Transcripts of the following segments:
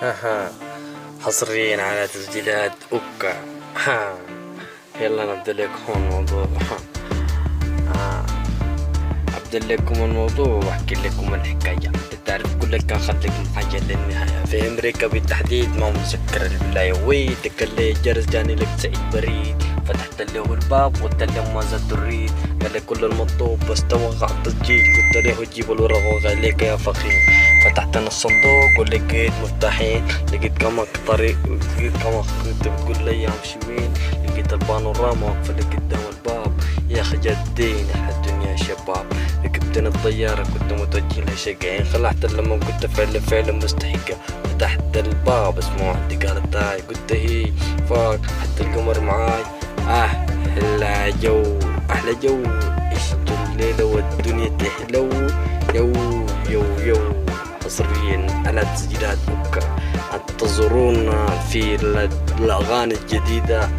اها حصريا على تسجيلات اوكا. ها يلا نبدأ لكم الموضوع. أبدأ لكم الموضوع وأحكي لكم الحكاية. تعرف كل كان خليك محاجة للنهاية. في أمريكا بالتحديد ما مسكر الولاية ويتك اللي جرس جاني لك سعيد بريد. فتحت له الباب قلت له ماذا تريد؟ قال لي كل المطلوب بس توقع التسجيل. قلت له جيب الورق وغاليك يا فخير. فتحت انا الصندوق ولقيت مفتاحين. لقيت كمان طريق لقيت كمان كنت بتقول لي امشي وين. لقيت البانوراما واقفة لي قدام الباب. يا اخي جدين احلى الدنيا شباب. ركبتني الطيارة كنت متوجه لشقين. خلعت لما قلت فعلا مستحقة. فتحت الباب اسمه عندي قالت هاي. قلت هي فاك حتى القمر معاي. احلى جو عشت الليلة والدنيا تحلو. يو حصريا على تسجيلات اوكا. انتظرونا في الاغاني الجديدة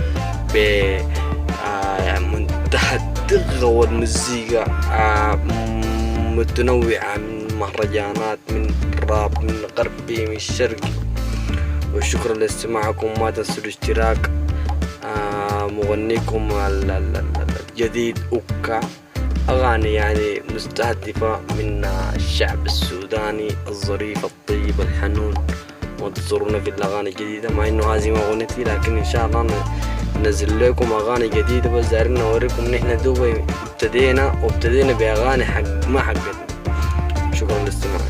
بمنتهى الدغة والمزيكا متنوعة من مهرجانات من راب من غربي من شرقي. وشكرا لاستماعكم. ما تنسوا الاشتراك. مغنيكم الجديد اوكا. أغاني يعني مستهدفة من الشعب السوداني الظريف الطيب الحنون. وانتظرونا في الأغاني الجديدة مع إنه هذه ما أغنيتي لكن إن شاء الله ننزل لكم أغاني جديدة. بس دايرين نوريكم نحن دوبي ابتدينا بأغاني حق ما حقتنا. شكرا للاستماع.